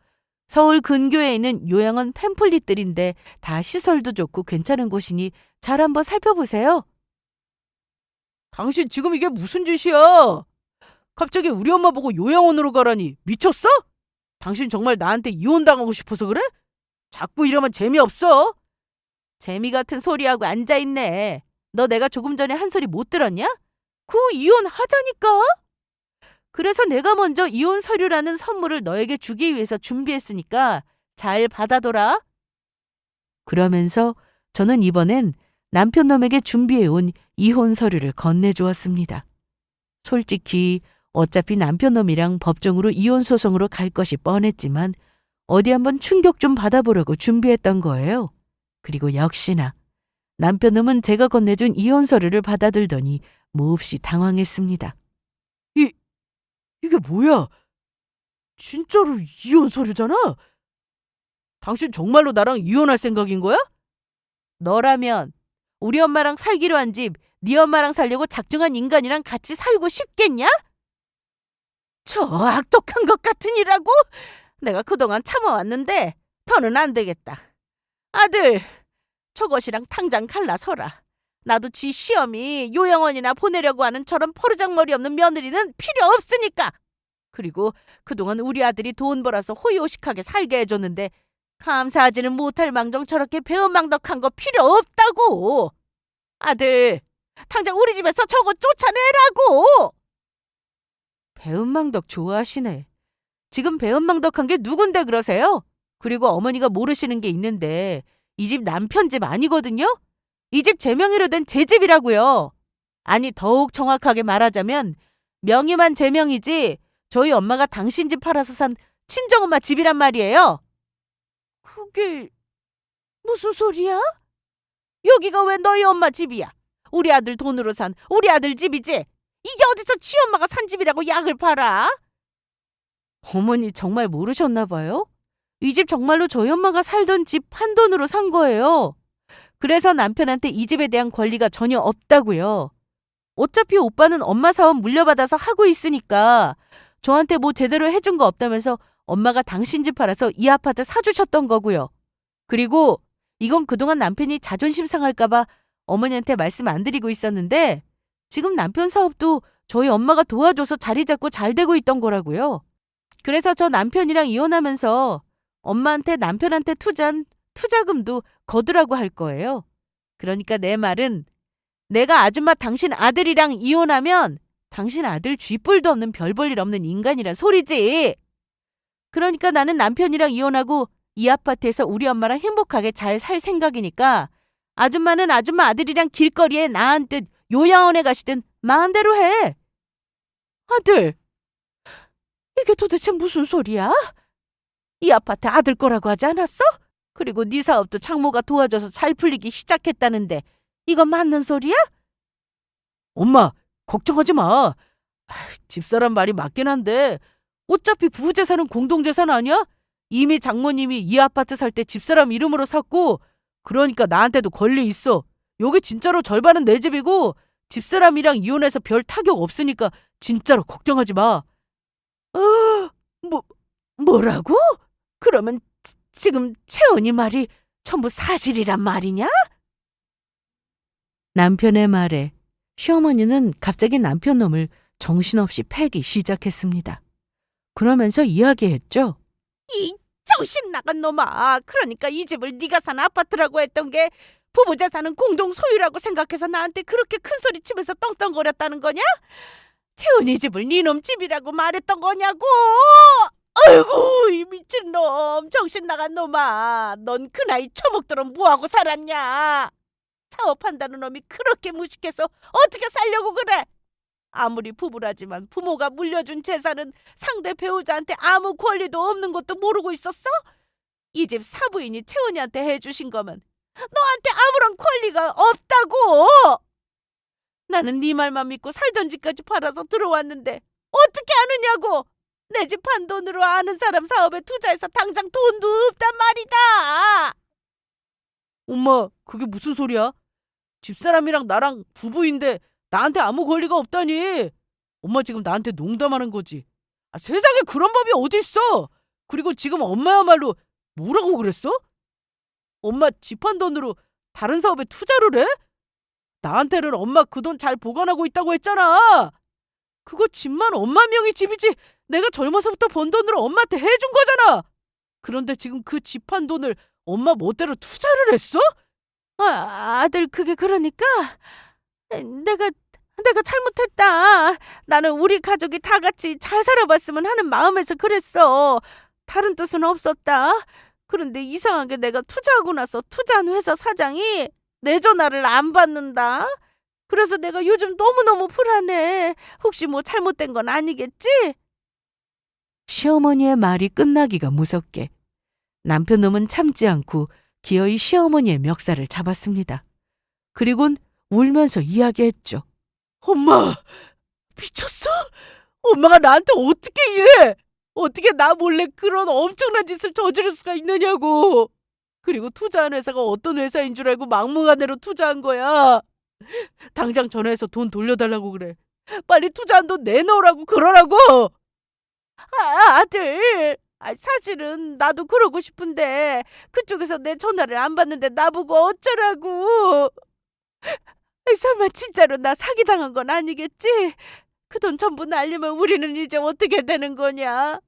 Speaker 1: 서울 근교에 있는 요양원 팸플릿들인데 다 시설도 좋고 괜찮은 곳이니 잘 한번 살펴보세요.
Speaker 2: 당신 지금 이게 무슨 짓이야? 갑자기 우리 엄마 보고 요양원으로 가라니 미쳤어? 당신 정말 나한테 이혼당하고 싶어서 그래? 자꾸 이러면 재미없어.
Speaker 1: 재미 같은 소리하고 앉아있네. 너 내가 조금 전에 한 소리 못 들었냐? 그 이혼하자니까. 그래서 내가 먼저 이혼 서류라는 선물을 너에게 주기 위해서 준비했으니까 잘 받아둬라. 그러면서 저는 이번엔 남편 놈에게 준비해온 이혼 서류를 건네주었습니다. 솔직히 어차피 남편 놈이랑 법정으로 이혼 소송으로 갈 것이 뻔했지만 어디 한번 충격 좀 받아보려고 준비했던 거예요. 그리고 역시나 남편 놈은 제가 건네준 이혼 서류를 받아들더니 몹시 당황했습니다.
Speaker 2: 이게 뭐야? 진짜로 이혼 서류잖아? 당신 정말로 나랑 이혼할 생각인 거야?
Speaker 3: 너라면 우리 엄마랑 살기로 한 집 네 엄마랑 살려고 작정한 인간이랑 같이 살고 싶겠냐? 저 악독한 것 같으니라고? 내가 그동안 참아왔는데 더는 안 되겠다. 아들, 저것이랑 당장 갈라서라. 나도 지 시험이 요양원이나 보내려고 하는 저런 포르장머리 없는 며느리는 필요 없으니까. 그리고 그동안 우리 아들이 돈 벌어서 호의호식하게 살게 해줬는데 감사하지는 못할 망정 저렇게 배은망덕한 거 필요 없다고. 아들, 당장 우리 집에서 저거 쫓아내라고.
Speaker 1: 배은망덕 좋아하시네. 지금 배은망덕한 게 누군데 그러세요? 그리고 어머니가 모르시는 게 있는데 이 집 남편 집 아니거든요? 이 집 제 명의로 된 제 집이라고요. 아니, 더욱 정확하게 말하자면 명의만 제 명이지 저희 엄마가 당신 집 팔아서 산 친정엄마 집이란 말이에요.
Speaker 3: 그게 무슨 소리야? 여기가 왜 너희 엄마 집이야? 우리 아들 돈으로 산 우리 아들 집이지? 이게 어디서 지엄마가 산 집이라고 약을 팔아?
Speaker 1: 어머니 정말 모르셨나 봐요? 이 집 정말로 저희 엄마가 살던 집 판돈으로 산 거예요. 그래서 남편한테 이 집에 대한 권리가 전혀 없다고요. 어차피 오빠는 엄마 사업 물려받아서 하고 있으니까 저한테 뭐 제대로 해준 거 없다면서 엄마가 당신 집 팔아서 이 아파트 사주셨던 거고요. 그리고 이건 그동안 남편이 자존심 상할까 봐 어머니한테 말씀 안 드리고 있었는데 지금 남편 사업도 저희 엄마가 도와줘서 자리 잡고 잘 되고 있던 거라고요. 그래서 저 남편이랑 이혼하면서 엄마한테 남편한테 투자한 투자금도 거두라고 할 거예요. 그러니까 내 말은 내가 아줌마 당신 아들이랑 이혼하면 당신 아들 쥐뿔도 없는 별 볼 일 없는 인간이란 소리지. 그러니까 나는 남편이랑 이혼하고 이 아파트에서 우리 엄마랑 행복하게 잘 살 생각이니까 아줌마는 아줌마 아들이랑 길거리에 나앉듯 요양원에 가시든 마음대로 해.
Speaker 3: 아들, 이게 도대체 무슨 소리야? 이 아파트 아들 거라고 하지 않았어? 그리고 네 사업도 장모가 도와줘서 잘 풀리기 시작했다는데 이건 맞는 소리야?
Speaker 2: 엄마, 걱정하지 마. 집사람 말이 맞긴 한데 어차피 부부재산은 공동재산 아니야? 이미 장모님이 이 아파트 살 때 집사람 이름으로 샀고 그러니까 나한테도 권리 있어. 여기 진짜로 절반은 내 집이고 집사람이랑 이혼해서 별 타격 없으니까 진짜로 걱정하지 마.
Speaker 3: 뭐라고? 그러면 지금 채원이 말이 전부 사실이란 말이냐?
Speaker 1: 남편의 말에 시어머니는 갑자기 남편 놈을 정신없이 패기 시작했습니다. 그러면서 이야기했죠.
Speaker 3: 이 정신 나간 놈아. 그러니까 이 집을 네가 산 아파트라고 했던 게 부부 재산은 공동 소유라고 생각해서 나한테 그렇게 큰 소리 치면서 떵떵거렸다는 거냐? 채은이 집을 네 놈 집이라고 말했던 거냐고. 아이고, 이 미친놈, 정신 나간 놈아. 넌 그 나이 처먹도록 뭐하고 살았냐? 사업한다는 놈이 그렇게 무식해서 어떻게 살려고 그래? 아무리 부부라지만 부모가 물려준 재산은 상대 배우자한테 아무 권리도 없는 것도 모르고 있었어? 이 집 사부인이 채원이한테 해주신 거면 너한테 아무런 권리가 없다고! 나는 네 말만 믿고 살던 집까지 팔아서 들어왔는데 어떻게 아느냐고! 내 집 판 돈으로 아는 사람 사업에 투자해서 당장 돈도 없단 말이다!
Speaker 2: 엄마, 그게 무슨 소리야? 집사람이랑 나랑 부부인데 나한테 아무 권리가 없다니. 엄마 지금 나한테 농담하는 거지. 세상에 그런 법이 어디 있어. 그리고 지금 엄마야말로 뭐라고 그랬어? 엄마 집 한 돈으로 다른 사업에 투자를 해? 나한테는 엄마 그 돈 잘 보관하고 있다고 했잖아. 그거 집만 엄마 명의 집이지 내가 젊어서부터 번 돈으로 엄마한테 해준 거잖아. 그런데 지금 그 집 한 돈을 엄마 멋대로 투자를 했어?
Speaker 3: 아들, 그게 그러니까 내가 잘못했다. 나는 우리 가족이 다 같이 잘 살아봤으면 하는 마음에서 그랬어. 다른 뜻은 없었다. 그런데 이상하게 내가 투자하고 나서 투자한 회사 사장이 내 전화를 안 받는다. 그래서 내가 요즘 너무너무 불안해. 혹시 뭐 잘못된 건 아니겠지?
Speaker 1: 시어머니의 말이 끝나기가 무섭게 남편 놈은 참지 않고 기어이 시어머니의 멱살을 잡았습니다. 그리곤 울면서 이야기했죠.
Speaker 2: 엄마, 미쳤어? 엄마가 나한테 어떻게 이래? 어떻게 나 몰래 그런 엄청난 짓을 저지를 수가 있느냐고. 그리고 투자한 회사가 어떤 회사인 줄 알고 막무가내로 투자한 거야. 당장 전화해서 돈 돌려달라고 그래. 빨리 투자한 돈 내놓으라고 그러라고.
Speaker 3: 아들. 사실은 나도 그러고 싶은데 그쪽에서 내 전화를 안 받는데 나보고 어쩌라고. 설마 진짜로 나 사기당한 건 아니겠지? 그 돈 전부 날리면 우리는 이제 어떻게 되는 거냐?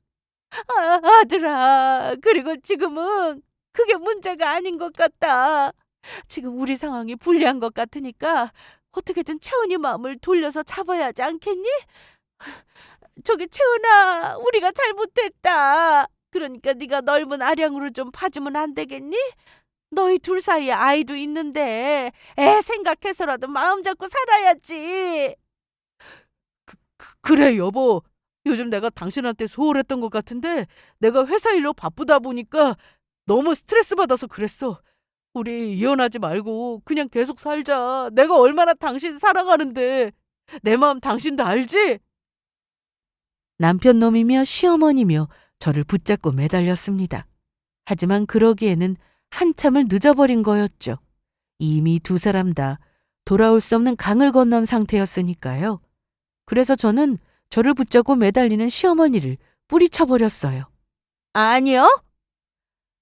Speaker 3: 아들아, 그리고 지금은 그게 문제가 아닌 것 같다. 지금 우리 상황이 불리한 것 같으니까 어떻게든 채은이 마음을 돌려서 잡아야 하지 않겠니? 저기 채은아, 우리가 잘못했다. 그러니까 네가 넓은 아량으로 좀 봐주면 안 되겠니? 너희 둘 사이에 아이도 있는데 애 생각해서라도 마음 잡고 살아야지.
Speaker 2: 그래 여보. 요즘 내가 당신한테 소홀했던 것 같은데 내가 회사 일로 바쁘다 보니까 너무 스트레스 받아서 그랬어. 우리 이혼하지 말고 그냥 계속 살자. 내가 얼마나 당신 사랑하는데. 내 마음 당신도 알지?
Speaker 1: 남편 놈이며 시어머니며 저를 붙잡고 매달렸습니다. 하지만 그러기에는 한참을 늦어버린 거였죠. 이미 두 사람 다 돌아올 수 없는 강을 건넌 상태였으니까요. 그래서 저는 저를 붙잡고 매달리는 시어머니를 뿌리쳐버렸어요.
Speaker 3: 아니요.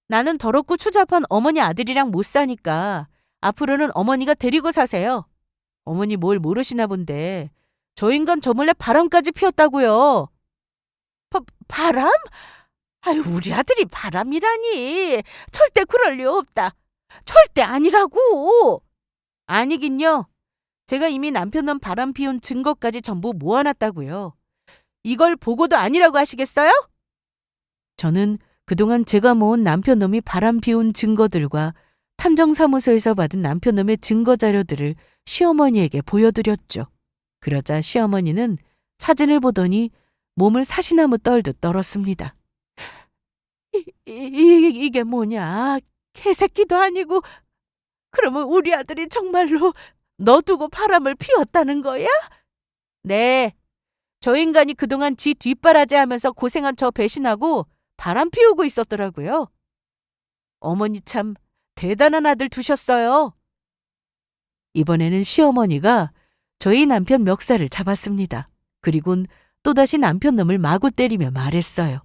Speaker 3: 나는 더럽고 추잡한 어머니 아들이랑 못 사니까 앞으로는 어머니가 데리고 사세요. 어머니 뭘 모르시나 본데 저 인간 저 몰래 바람까지 피웠다고요. 바람? 아유, 우리 아들이 바람이라니. 절대 그럴 리 없다. 절대 아니라고. 아니긴요. 제가 이미 남편 놈 바람 피운 증거까지 전부 모아놨다고요. 이걸 보고도 아니라고 하시겠어요?
Speaker 1: 저는 그동안 제가 모은 남편 놈이 바람 피운 증거들과 탐정사무소에서 받은 남편 놈의 증거 자료들을 시어머니에게 보여드렸죠. 그러자 시어머니는 사진을 보더니 몸을 사시나무 떨듯 떨었습니다.
Speaker 3: 이게 뭐냐? 개새끼도 아니고. 그러면 우리 아들이 정말로 너 두고 바람을 피웠다는 거야? 네. 저 인간이 그동안 지 뒷바라지 하면서 고생한 저 배신하고 바람 피우고 있었더라고요. 어머니 참 대단한 아들 두셨어요.
Speaker 1: 이번에는 시어머니가 저희 남편 멱살을 잡았습니다. 그리곤 또다시 남편 놈을 마구 때리며 말했어요.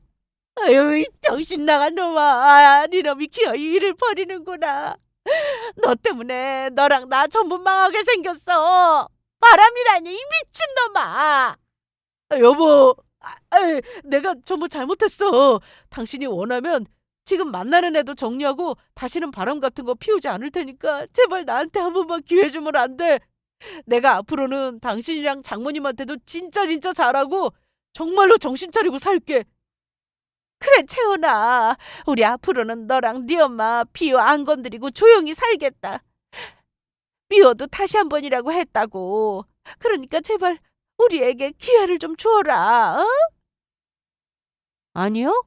Speaker 3: 아유, 이 정신 나간 놈아. 네 놈이 기어이 일을 벌이는구나. 너 때문에 너랑 나 전부 망하게 생겼어. 바람이라니, 이 미친놈아.
Speaker 2: 여보. 내가 전부 잘못했어. 당신이 원하면 지금 만나는 애도 정리하고 다시는 바람 같은 거 피우지 않을 테니까 제발 나한테 한 번만 기회 주면 안 돼? 내가 앞으로는 당신이랑 장모님한테도 진짜 잘하고 정말로 정신 차리고 살게.
Speaker 3: 그래, 채원아. 우리 앞으로는 너랑 네 엄마 비호 안 건드리고 조용히 살겠다. 미호도 다시 한 번이라고 했다고. 그러니까 제발 우리에게 기회를 좀 주어라. 어?
Speaker 1: 아니요?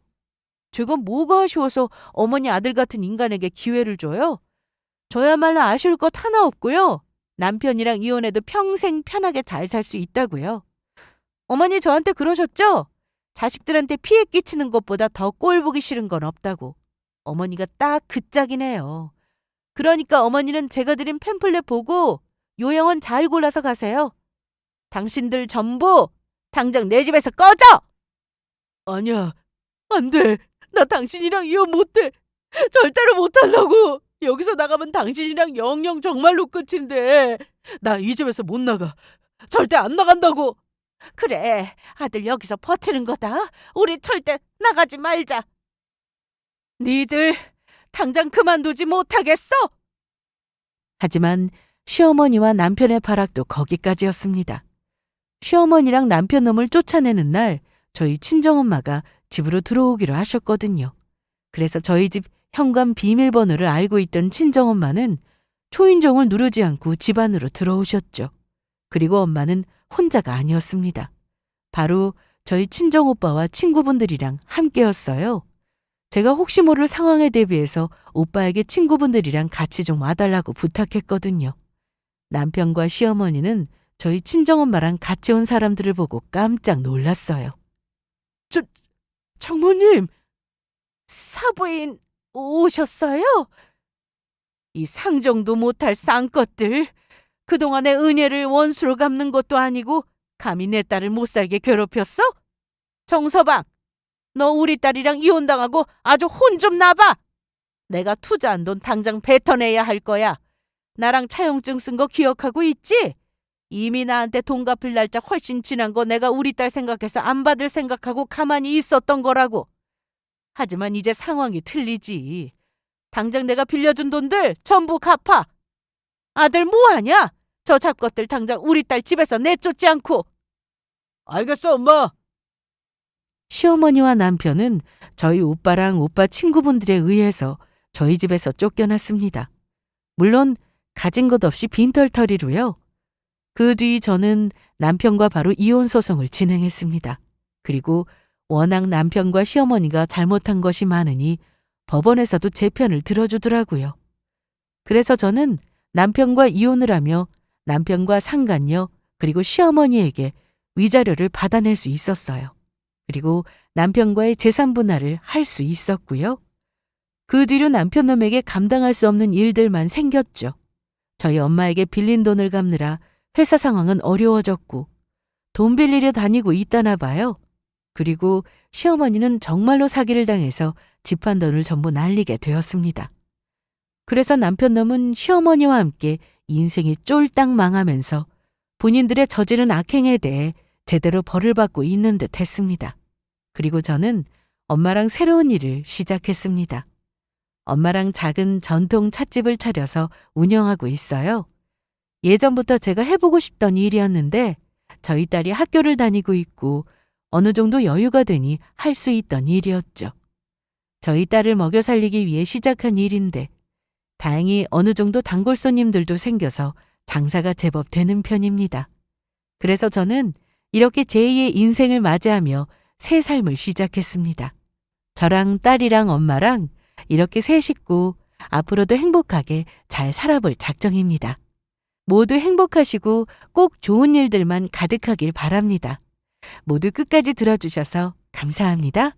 Speaker 1: 제가 뭐가 아쉬워서 어머니 아들 같은 인간에게 기회를 줘요? 저야말로 아쉬울 것 하나 없고요. 남편이랑 이혼해도 평생 편하게 잘 살 수 있다고요. 어머니 저한테 그러셨죠? 자식들한테 피해 끼치는 것보다 더 꼴 보기 싫은 건 없다고. 어머니가 딱 그 짝이네요. 그러니까 어머니는 제가 드린 팸플렛 보고 요양원 잘 골라서 가세요. 당신들 전부 당장 내 집에서 꺼져!
Speaker 2: 아니야. 안 돼. 나 당신이랑 이혼 못해. 절대로 못한다고. 여기서 나가면 당신이랑 영영 정말로 끝인데. 나 이 집에서 못 나가. 절대 안 나간다고.
Speaker 3: 그래, 아들 여기서 버티는 거다. 우리 절대 나가지 말자. 니들 당장 그만두지 못하겠어?
Speaker 1: 하지만 시어머니와 남편의 발악도 거기까지였습니다. 시어머니랑 남편 놈을 쫓아내는 날 저희 친정엄마가 집으로 들어오기로 하셨거든요. 그래서 저희 집 현관 비밀번호를 알고 있던 친정엄마는 초인종을 누르지 않고 집 안으로 들어오셨죠. 그리고 엄마는 혼자가 아니었습니다. 바로 저희 친정오빠와 친구분들이랑 함께였어요. 제가 혹시 모를 상황에 대비해서 오빠에게 친구분들이랑 같이 좀 와달라고 부탁했거든요. 남편과 시어머니는 저희 친정엄마랑 같이 온 사람들을 보고 깜짝 놀랐어요.
Speaker 2: 장모님.
Speaker 3: 사부인 오셨어요? 이 상정도 못할 쌍것들. 그동안의 은혜를 원수로 갚는 것도 아니고 감히 내 딸을 못살게 괴롭혔어? 정서방, 너 우리 딸이랑 이혼당하고 아주 혼 좀 나봐. 내가 투자한 돈 당장 뱉어내야 할 거야. 나랑 차용증 쓴 거 기억하고 있지? 이미 나한테 돈 갚을 날짜 훨씬 지난 거 내가 우리 딸 생각해서 안 받을 생각하고 가만히 있었던 거라고. 하지만 이제 상황이 틀리지. 당장 내가 빌려준 돈들 전부 갚아. 아들 뭐하냐? 저 잡것들 당장 우리 딸 집에서 내쫓지 않고.
Speaker 2: 알겠어, 엄마.
Speaker 1: 시어머니와 남편은 저희 오빠랑 오빠 친구분들에 의해서 저희 집에서 쫓겨났습니다. 물론 가진 것 없이 빈털터리로요. 그 뒤 저는 남편과 바로 이혼 소송을 진행했습니다. 그리고 워낙 남편과 시어머니가 잘못한 것이 많으니 법원에서도 제 편을 들어주더라고요. 그래서 저는 남편과 이혼을 하며 남편과 상간녀 그리고 시어머니에게 위자료를 받아낼 수 있었어요. 그리고 남편과의 재산 분할을 할 수 있었고요. 그 뒤로 남편 놈에게 감당할 수 없는 일들만 생겼죠. 저희 엄마에게 빌린 돈을 갚느라 회사 상황은 어려워졌고 돈 빌리려 다니고 있다나 봐요. 그리고 시어머니는 정말로 사기를 당해서 집안 돈을 전부 날리게 되었습니다. 그래서 남편 놈은 시어머니와 함께 인생이 쫄딱 망하면서 본인들의 저지른 악행에 대해 제대로 벌을 받고 있는 듯 했습니다. 그리고 저는 엄마랑 새로운 일을 시작했습니다. 엄마랑 작은 전통 찻집을 차려서 운영하고 있어요. 예전부터 제가 해보고 싶던 일이었는데 저희 딸이 학교를 다니고 있고 어느 정도 여유가 되니 할 수 있던 일이었죠. 저희 딸을 먹여 살리기 위해 시작한 일인데 다행히 어느 정도 단골 손님들도 생겨서 장사가 제법 되는 편입니다. 그래서 저는 이렇게 제2의 인생을 맞이하며 새 삶을 시작했습니다. 저랑 딸이랑 엄마랑 이렇게 세 식구 앞으로도 행복하게 잘 살아볼 작정입니다. 모두 행복하시고 꼭 좋은 일들만 가득하길 바랍니다. 모두 끝까지 들어주셔서 감사합니다.